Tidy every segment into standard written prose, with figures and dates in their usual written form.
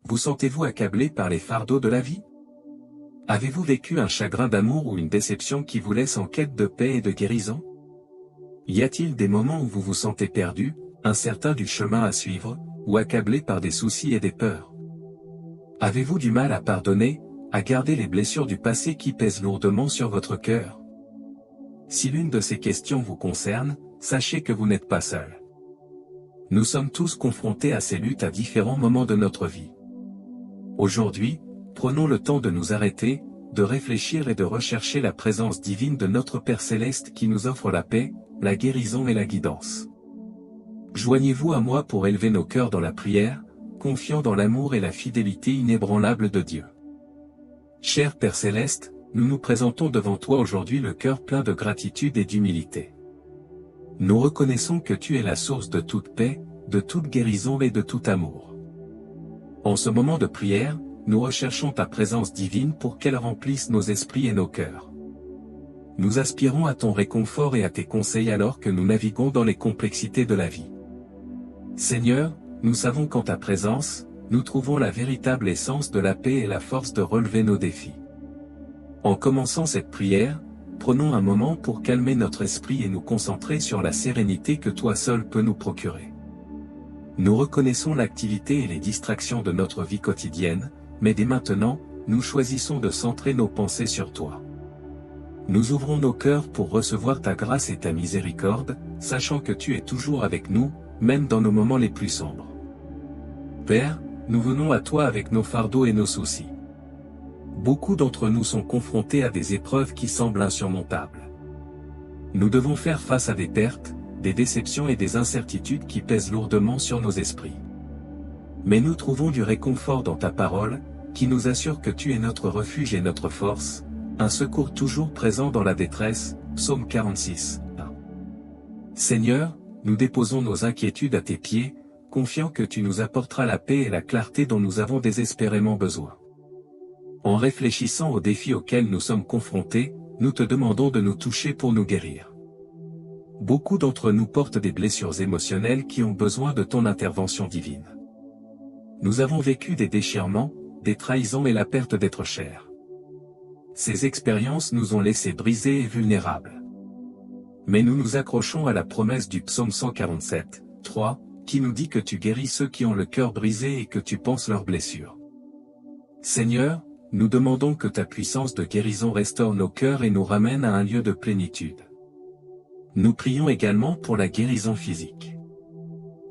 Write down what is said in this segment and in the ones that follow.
vous sentez-vous accablé par les fardeaux de la vie? Avez-vous vécu un chagrin d'amour ou une déception qui vous laisse en quête de paix et de guérison? Y a-t-il des moments où vous vous sentez perdu, incertain du chemin à suivre, ou accablé par des soucis et des peurs? Avez-vous du mal à pardonner, à garder les blessures du passé qui pèsent lourdement sur votre cœur? Si l'une de ces questions vous concerne, sachez que vous n'êtes pas seul. Nous sommes tous confrontés à ces luttes à différents moments de notre vie. Aujourd'hui, prenons le temps de nous arrêter, de réfléchir et de rechercher la présence divine de notre Père Céleste qui nous offre la paix, la guérison et la guidance. Joignez-vous à moi pour élever nos cœurs dans la prière, confiants dans l'amour et la fidélité inébranlable de Dieu. Cher Père Céleste, nous nous présentons devant toi aujourd'hui le cœur plein de gratitude et d'humilité. Nous reconnaissons que tu es la source de toute paix, de toute guérison et de tout amour. En ce moment de prière, nous recherchons ta présence divine pour qu'elle remplisse nos esprits et nos cœurs. Nous aspirons à ton réconfort et à tes conseils alors que nous naviguons dans les complexités de la vie. Seigneur, nous savons qu'en ta présence, nous trouvons la véritable essence de la paix et la force de relever nos défis. En commençant cette prière, prenons un moment pour calmer notre esprit et nous concentrer sur la sérénité que toi seul peux nous procurer. Nous reconnaissons l'activité et les distractions de notre vie quotidienne, mais dès maintenant, nous choisissons de centrer nos pensées sur toi. Nous ouvrons nos cœurs pour recevoir ta grâce et ta miséricorde, sachant que tu es toujours avec nous, même dans nos moments les plus sombres. Père, nous venons à toi avec nos fardeaux et nos soucis. Beaucoup d'entre nous sont confrontés à des épreuves qui semblent insurmontables. Nous devons faire face à des pertes, des déceptions et des incertitudes qui pèsent lourdement sur nos esprits. Mais nous trouvons du réconfort dans ta parole, qui nous assure que tu es notre refuge et notre force, un secours toujours présent dans la détresse, Psaume 46, 1. Seigneur, nous déposons nos inquiétudes à tes pieds, confiants que tu nous apporteras la paix et la clarté dont nous avons désespérément besoin. En réfléchissant aux défis auxquels nous sommes confrontés, nous te demandons de nous toucher pour nous guérir. Beaucoup d'entre nous portent des blessures émotionnelles qui ont besoin de ton intervention divine. Nous avons vécu des déchirements, des trahisons et la perte d'être chers. Ces expériences nous ont laissés brisés et vulnérables. Mais nous nous accrochons à la promesse du psaume 147, 3, qui nous dit que tu guéris ceux qui ont le cœur brisé et que tu panses leurs blessures. Seigneur, nous demandons que ta puissance de guérison restaure nos cœurs et nous ramène à un lieu de plénitude. Nous prions également pour la guérison physique.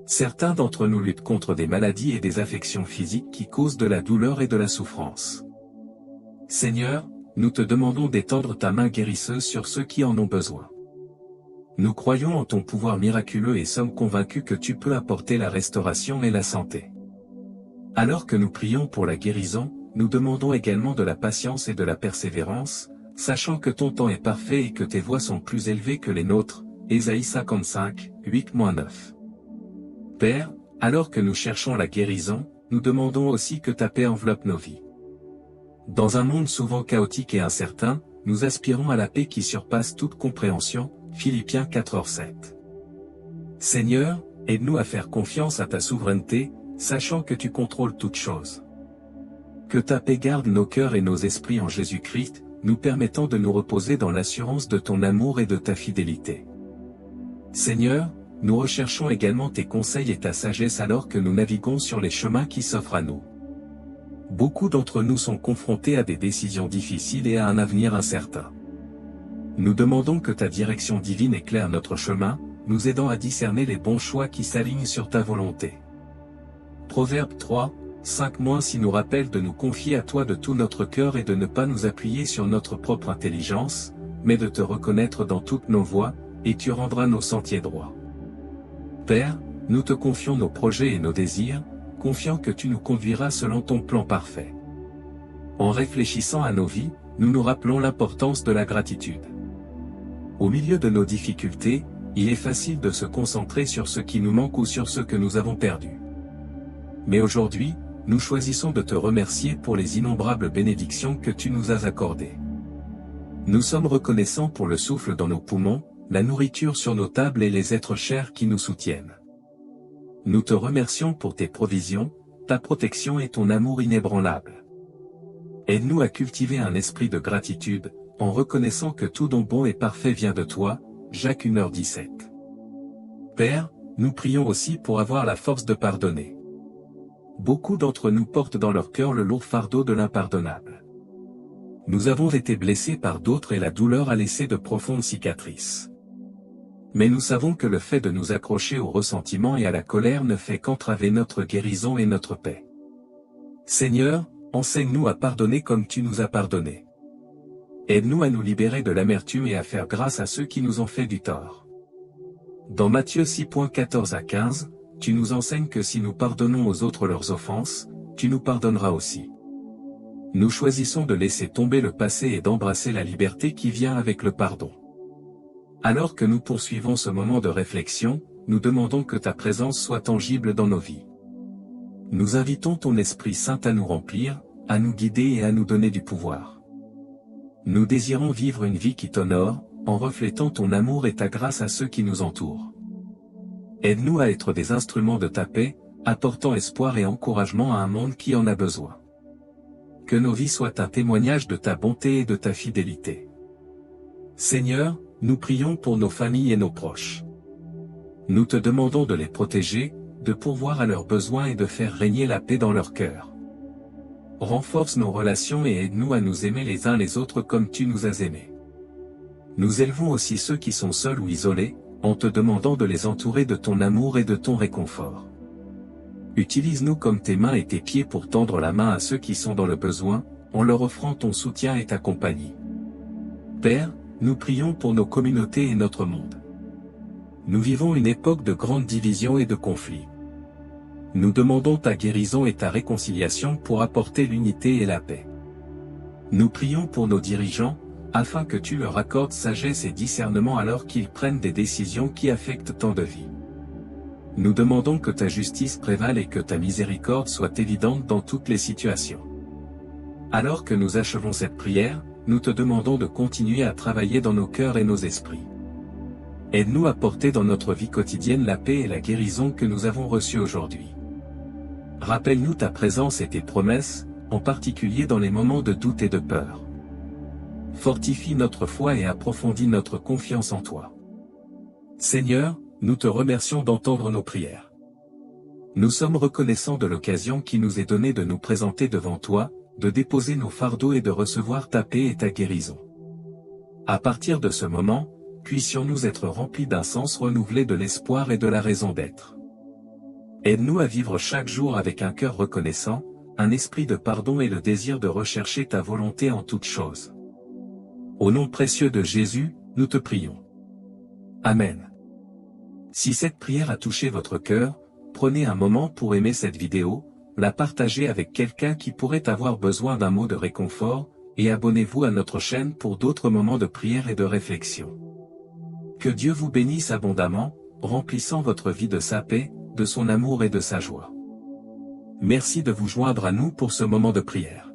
Certains d'entre nous luttent contre des maladies et des affections physiques qui causent de la douleur et de la souffrance. Seigneur, nous te demandons d'étendre ta main guérisseuse sur ceux qui en ont besoin. Nous croyons en ton pouvoir miraculeux et sommes convaincus que tu peux apporter la restauration et la santé. Alors que nous prions pour la guérison, nous demandons également de la patience et de la persévérance, sachant que ton temps est parfait et que tes voies sont plus élevées que les nôtres. Ésaïe 55, 8-9. Père, alors que nous cherchons la guérison, nous demandons aussi que ta paix enveloppe nos vies. Dans un monde souvent chaotique et incertain, nous aspirons à la paix qui surpasse toute compréhension. Philippiens 4:7. Seigneur, aide-nous à faire confiance à ta souveraineté, sachant que tu contrôles toutes choses. Que ta paix garde nos cœurs et nos esprits en Jésus-Christ, nous permettant de nous reposer dans l'assurance de ton amour et de ta fidélité. Seigneur, nous recherchons également tes conseils et ta sagesse alors que nous naviguons sur les chemins qui s'offrent à nous. Beaucoup d'entre nous sont confrontés à des décisions difficiles et à un avenir incertain. Nous demandons que ta direction divine éclaire notre chemin, nous aidant à discerner les bons choix qui s'alignent sur ta volonté. Proverbe 3, 5- nous rappelle de nous confier à toi de tout notre cœur et de ne pas nous appuyer sur notre propre intelligence, mais de te reconnaître dans toutes nos voies, et tu rendras nos sentiers droits. Père, nous te confions nos projets et nos désirs, confiant que tu nous conduiras selon ton plan parfait. En réfléchissant à nos vies, nous nous rappelons l'importance de la gratitude. Au milieu de nos difficultés, il est facile de se concentrer sur ce qui nous manque ou sur ce que nous avons perdu. Mais aujourd'hui, nous choisissons de te remercier pour les innombrables bénédictions que tu nous as accordées. Nous sommes reconnaissants pour le souffle dans nos poumons, la nourriture sur nos tables et les êtres chers qui nous soutiennent. Nous te remercions pour tes provisions, ta protection et ton amour inébranlable. Aide-nous à cultiver un esprit de gratitude, en reconnaissant que tout don bon et parfait vient de toi, Jacques 1h17. Père, nous prions aussi pour avoir la force de pardonner. Beaucoup d'entre nous portent dans leur cœur le lourd fardeau de l'impardonnable. Nous avons été blessés par d'autres et la douleur a laissé de profondes cicatrices. Mais nous savons que le fait de nous accrocher au ressentiment et à la colère ne fait qu'entraver notre guérison et notre paix. Seigneur, enseigne-nous à pardonner comme tu nous as pardonné. Aide-nous à nous libérer de l'amertume et à faire grâce à ceux qui nous ont fait du tort. Dans Matthieu 6.14-15, tu nous enseignes que si nous pardonnons aux autres leurs offenses, tu nous pardonneras aussi. Nous choisissons de laisser tomber le passé et d'embrasser la liberté qui vient avec le pardon. Alors que nous poursuivons ce moment de réflexion, nous demandons que ta présence soit tangible dans nos vies. Nous invitons ton Esprit Saint à nous remplir, à nous guider et à nous donner du pouvoir. Nous désirons vivre une vie qui t'honore, en reflétant ton amour et ta grâce à ceux qui nous entourent. Aide-nous à être des instruments de ta paix, apportant espoir et encouragement à un monde qui en a besoin. Que nos vies soient un témoignage de ta bonté et de ta fidélité. Seigneur, nous prions pour nos familles et nos proches. Nous te demandons de les protéger, de pourvoir à leurs besoins et de faire régner la paix dans leur cœur. Renforce nos relations et aide-nous à nous aimer les uns les autres comme tu nous as aimés. Nous élevons aussi ceux qui sont seuls ou isolés, en te demandant de les entourer de ton amour et de ton réconfort. Utilise-nous comme tes mains et tes pieds pour tendre la main à ceux qui sont dans le besoin, en leur offrant ton soutien et ta compagnie. Père, nous prions pour nos communautés et notre monde. Nous vivons une époque de grandes divisions et de conflits. Nous demandons ta guérison et ta réconciliation pour apporter l'unité et la paix. Nous prions pour nos dirigeants, afin que tu leur accordes sagesse et discernement alors qu'ils prennent des décisions qui affectent tant de vies. Nous demandons que ta justice prévale et que ta miséricorde soit évidente dans toutes les situations. Alors que nous achevons cette prière, nous te demandons de continuer à travailler dans nos cœurs et nos esprits. Aide-nous à porter dans notre vie quotidienne la paix et la guérison que nous avons reçues aujourd'hui. Rappelle-nous ta présence et tes promesses, en particulier dans les moments de doute et de peur. Fortifie notre foi et approfondis notre confiance en toi. Seigneur, nous te remercions d'entendre nos prières. Nous sommes reconnaissants de l'occasion qui nous est donnée de nous présenter devant toi, de déposer nos fardeaux et de recevoir ta paix et ta guérison. À partir de ce moment, puissions-nous être remplis d'un sens renouvelé de l'espoir et de la raison d'être. Aide-nous à vivre chaque jour avec un cœur reconnaissant, un esprit de pardon et le désir de rechercher ta volonté en toutes choses. Au nom précieux de Jésus, nous te prions. Amen. Si cette prière a touché votre cœur, prenez un moment pour aimer cette vidéo, la partager avec quelqu'un qui pourrait avoir besoin d'un mot de réconfort, et abonnez-vous à notre chaîne pour d'autres moments de prière et de réflexion. Que Dieu vous bénisse abondamment, remplissant votre vie de sa paix, de son amour et de sa joie. Merci de vous joindre à nous pour ce moment de prière.